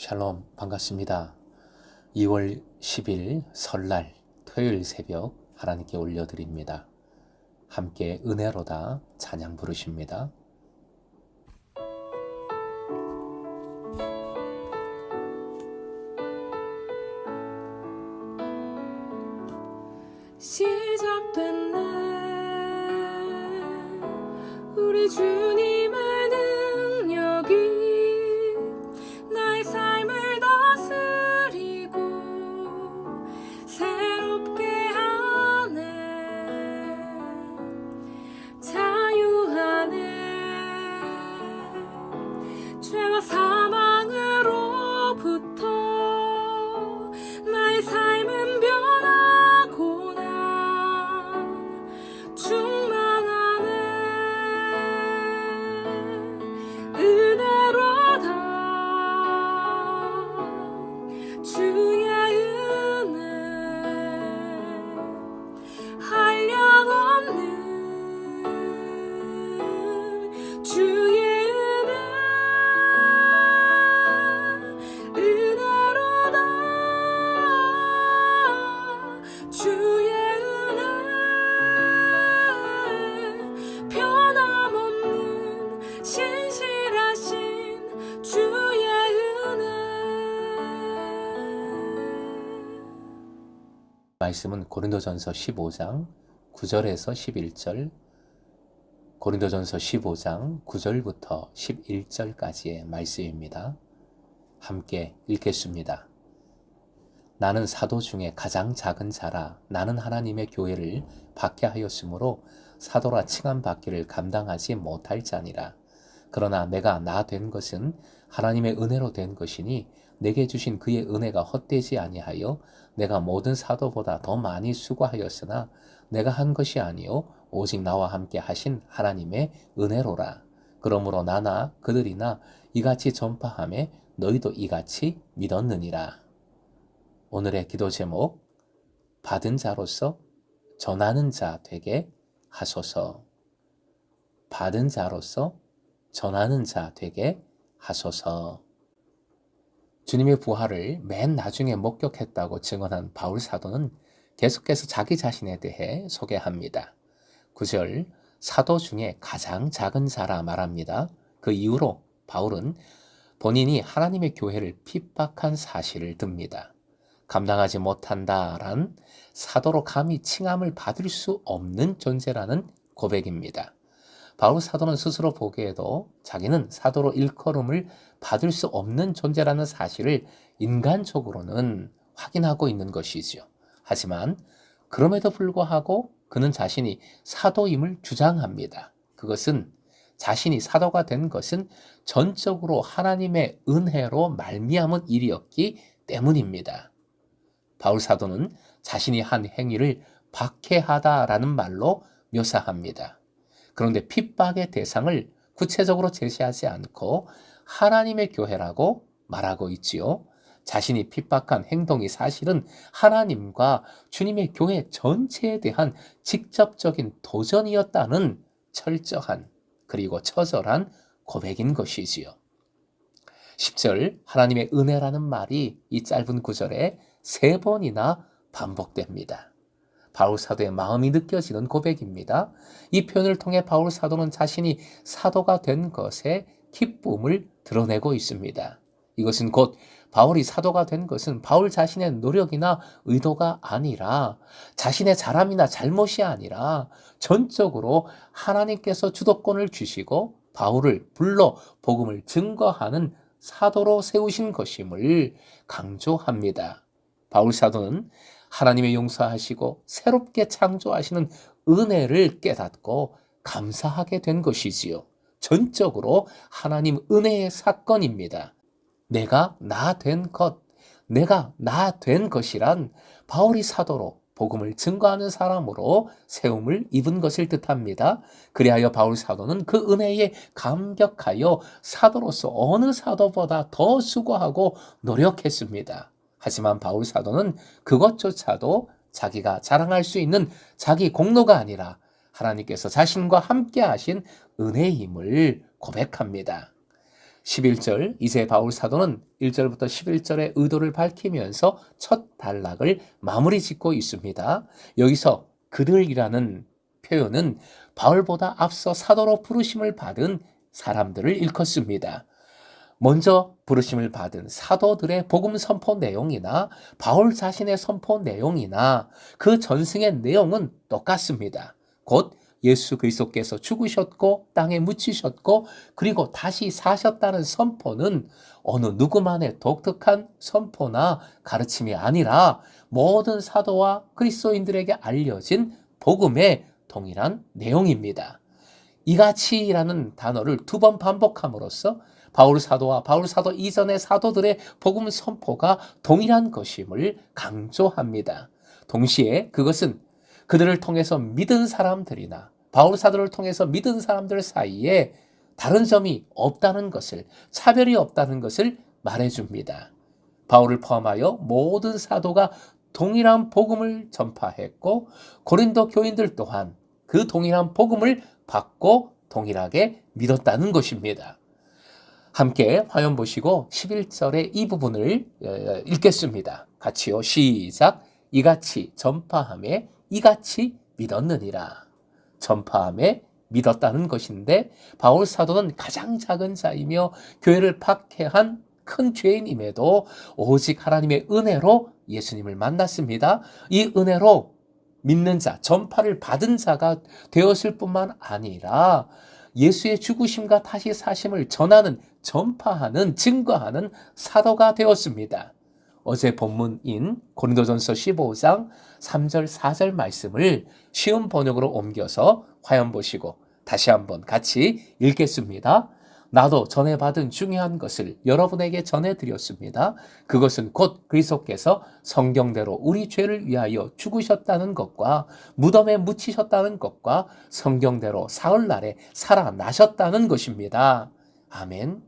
샬롬, 반갑습니다. 2월 10일 설날 토요일 새벽 하나님께 올려드립니다. 함께 은혜로다 찬양 부르십니다. 시작된 날 우리 주님의 능력이 나의 삶을 다스리고 새롭게 하네. 자유하네. 죄와 사망으로부터 나의 삶은 변하고 난 충만하네. 은혜로다. 주의 은혜 한량없는 주의 은혜 은혜로다. 주의 은혜 변함없는 신실하신 주의 은혜. 말씀은 고린도전서 15장 9절에서 11절, 고린도전서 15장 9절부터 11절까지의 말씀입니다. 함께 읽겠습니다. 나는 사도 중에 가장 작은 자라. 나는 하나님의 교회를 박해하였으므로 사도라 칭함받기를 감당하지 못할 자니라. 그러나 내가 나 된 것은 하나님의 은혜로 된 것이니 내게 주신 그의 은혜가 헛되지 아니하여 내가 모든 사도보다 더 많이 수고하였으나 내가 한 것이 아니요 오직 나와 함께 하신 하나님의 은혜로라. 그러므로 나나 그들이나 이같이 전파하매 너희도 이같이 믿었느니라. 오늘의 기도 제목, 받은 자로서 전하는 자 되게 하소서. 받은 자로서 전하는 자 되게 하소서. 주님의 부활을 맨 나중에 목격했다고 증언한 바울 사도는 계속해서 자기 자신에 대해 소개합니다. 9절, 사도 중에 가장 작은 자라 말합니다. 그 이후로 바울은 본인이 하나님의 교회를 핍박한 사실을 듭니다. 감당하지 못한다란 사도로 감히 칭함을 받을 수 없는 존재라는 고백입니다. 바울 사도는 스스로 보기에도 자기는 사도로 일컬음을 받을 수 없는 존재라는 사실을 인간적으로는 확인하고 있는 것이죠. 하지만 그럼에도 불구하고 그는 자신이 사도임을 주장합니다. 그것은 자신이 사도가 된 것은 전적으로 하나님의 은혜로 말미암은 일이었기 때문입니다. 바울 사도는 자신이 한 행위를 박해하다라는 말로 묘사합니다. 그런데 핍박의 대상을 구체적으로 제시하지 않고 하나님의 교회라고 말하고 있지요. 자신이 핍박한 행동이 사실은 하나님과 주님의 교회 전체에 대한 직접적인 도전이었다는 철저한 그리고 처절한 고백인 것이지요. 10절, 하나님의 은혜라는 말이 이 짧은 구절에 3번이나 반복됩니다. 바울 사도의 마음이 느껴지는 고백입니다. 이 표현을 통해 바울 사도는 자신이 사도가 된 것에 기쁨을 드러내고 있습니다. 이것은 곧 바울이 사도가 된 것은 바울 자신의 노력이나 의도가 아니라 자신의 잘함이나 잘못이 아니라 전적으로 하나님께서 주도권을 주시고 바울을 불러 복음을 증거하는 사도로 세우신 것임을 강조합니다. 바울 사도는 하나님의 용서하시고 새롭게 창조하시는 은혜를 깨닫고 감사하게 된 것이지요. 전적으로 하나님 은혜의 사건입니다. 내가 나 된 것, 내가 나 된 것이란 바울이 사도로 복음을 증거하는 사람으로 세움을 입은 것을 뜻합니다. 그리하여 바울 사도는 그 은혜에 감격하여 사도로서 어느 사도보다 더 수고하고 노력했습니다. 하지만 바울 사도는 그것조차도 자기가 자랑할 수 있는 자기 공로가 아니라 하나님께서 자신과 함께 하신 은혜임을 고백합니다. 11절, 이제 바울 사도는 1절부터 11절의 의도를 밝히면서 첫 단락을 마무리 짓고 있습니다. 여기서 그들이라는 표현은 바울보다 앞서 사도로 부르심을 받은 사람들을 일컫습니다. 먼저 부르심을 받은 사도들의 복음 선포 내용이나 바울 자신의 선포 내용이나 그 전승의 내용은 똑같습니다. 곧 예수 그리스도께서 죽으셨고 땅에 묻히셨고 그리고 다시 사셨다는 선포는 어느 누구만의 독특한 선포나 가르침이 아니라 모든 사도와 그리스도인들에게 알려진 복음의 동일한 내용입니다. 이같이라는 단어를 두 번 반복함으로써 바울 사도와 바울 사도 이전의 사도들의 복음 선포가 동일한 것임을 강조합니다. 동시에 그것은 그들을 통해서 믿은 사람들이나 바울 사도를 통해서 믿은 사람들 사이에 다른 점이 없다는 것을, 차별이 없다는 것을 말해줍니다. 바울을 포함하여 모든 사도가 동일한 복음을 전파했고 고린도 교인들 또한 그 동일한 복음을 받고 동일하게 믿었다는 것입니다. 함께 화면 보시고 11절의 이 부분을 읽겠습니다. 같이요. 시작. 이같이 전파함에 이같이 믿었느니라. 전파함에 믿었다는 것인데 바울 사도는 가장 작은 자이며 교회를 박해한 큰 죄인임에도 오직 하나님의 은혜로 예수님을 만났습니다. 이 은혜로 믿는 자, 전파를 받은 자가 되었을 뿐만 아니라 예수의 죽으심과 다시 사심을 전하는, 전파하는, 증거하는 사도가 되었습니다. 어제 본문인 고린도전서 15장 3절 4절 말씀을 쉬운 번역으로 옮겨서 화면 보시고 다시 한번 같이 읽겠습니다. 나도 전에 받은 중요한 것을 여러분에게 전해드렸습니다. 그것은 곧 그리스도께서 성경대로 우리 죄를 위하여 죽으셨다는 것과 무덤에 묻히셨다는 것과 성경대로 사흘날에 살아나셨다는 것입니다. 아멘.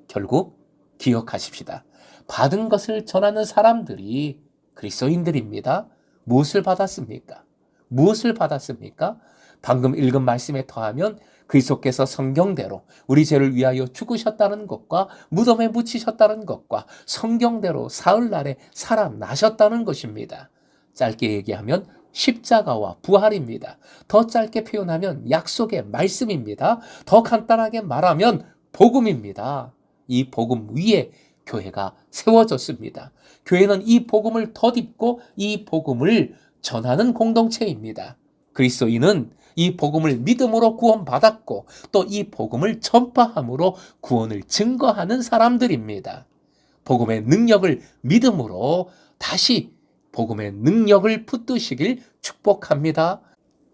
결국 기억하십시다. 받은 것을 전하는 사람들이 그리스도인들입니다. 무엇을 받았습니까? 무엇을 받았습니까? 방금 읽은 말씀에 더하면 그리스도께서 성경대로 우리 죄를 위하여 죽으셨다는 것과 무덤에 묻히셨다는 것과 성경대로 사흘날에 살아나셨다는 것입니다. 짧게 얘기하면 십자가와 부활입니다. 더 짧게 표현하면 약속의 말씀입니다. 더 간단하게 말하면 복음입니다. 이 복음 위에 교회가 세워졌습니다. 교회는 이 복음을 덧입고 이 복음을 전하는 공동체입니다. 그리스도인은 이 복음을 믿음으로 구원받았고 또 이 복음을 전파함으로 구원을 증거하는 사람들입니다. 복음의 능력을 믿음으로 다시 복음의 능력을 붙드시길 축복합니다.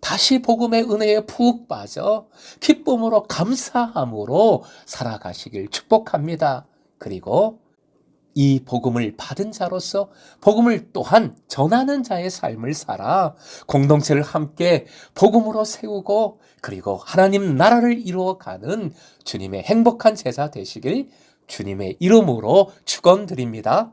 다시 복음의 은혜에 푹 빠져 기쁨으로 감사함으로 살아가시길 축복합니다. 그리고 이 복음을 받은 자로서 복음을 또한 전하는 자의 삶을 살아 공동체를 함께 복음으로 세우고 그리고 하나님 나라를 이루어가는 주님의 행복한 제자 되시길 주님의 이름으로 축원드립니다.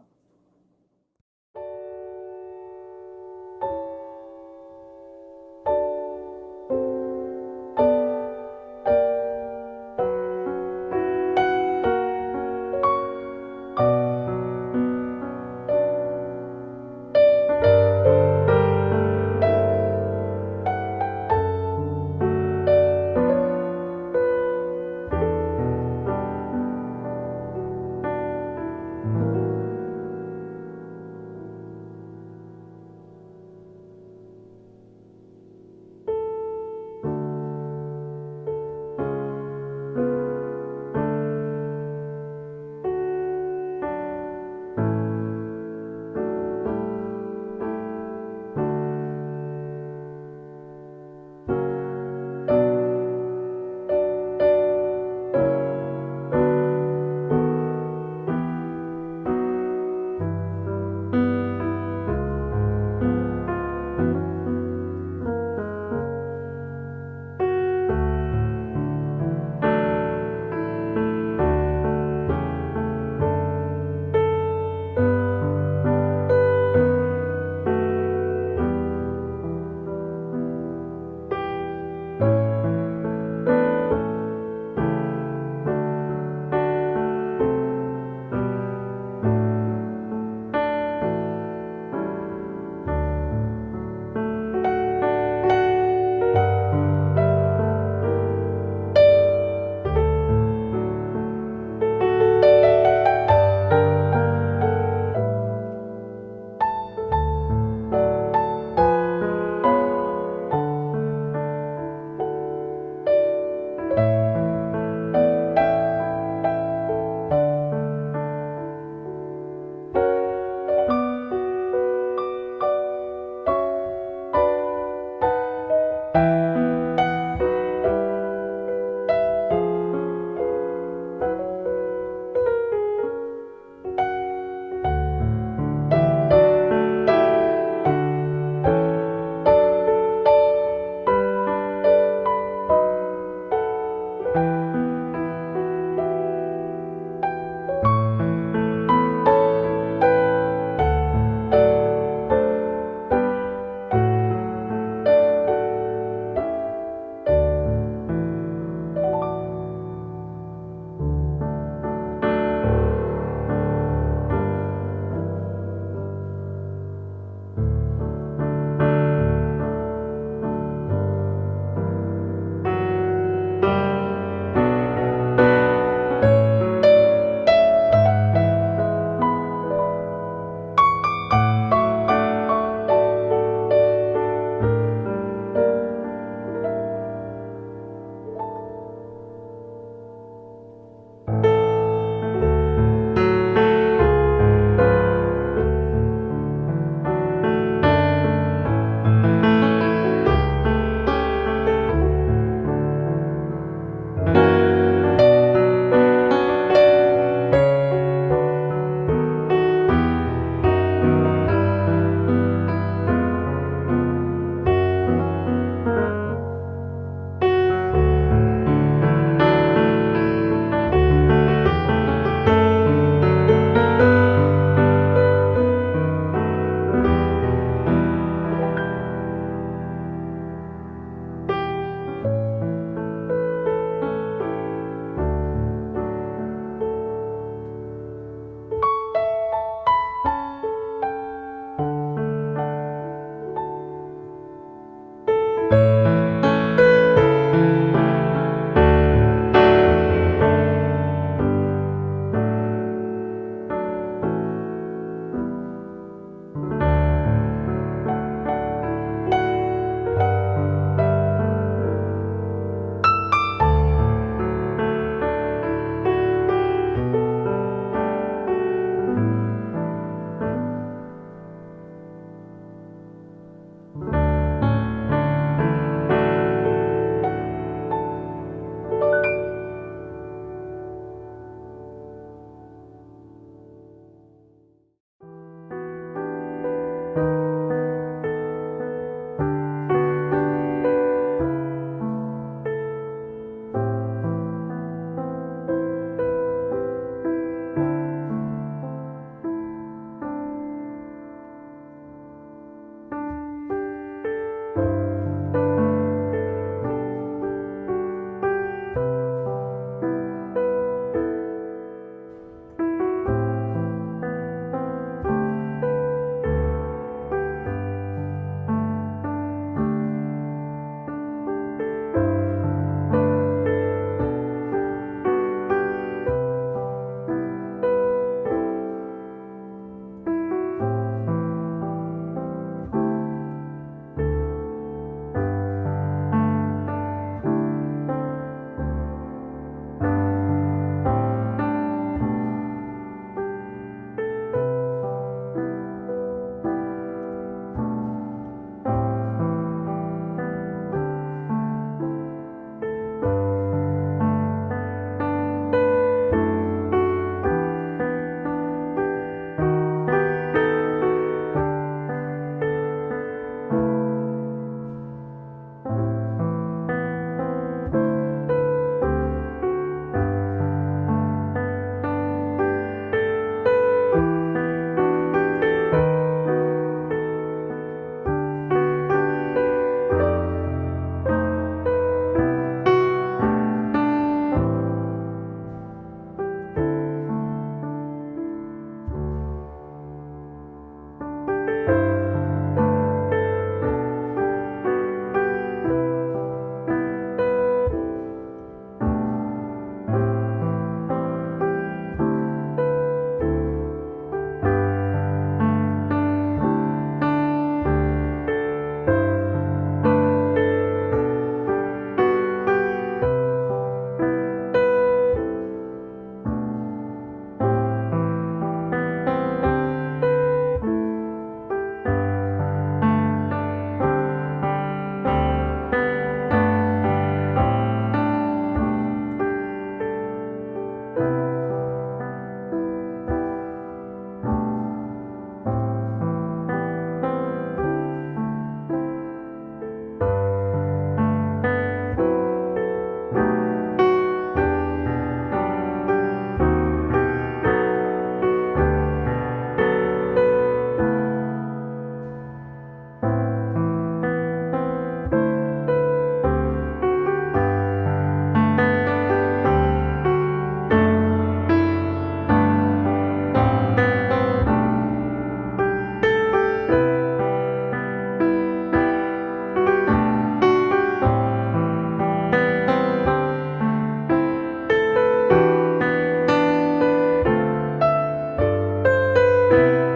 은혜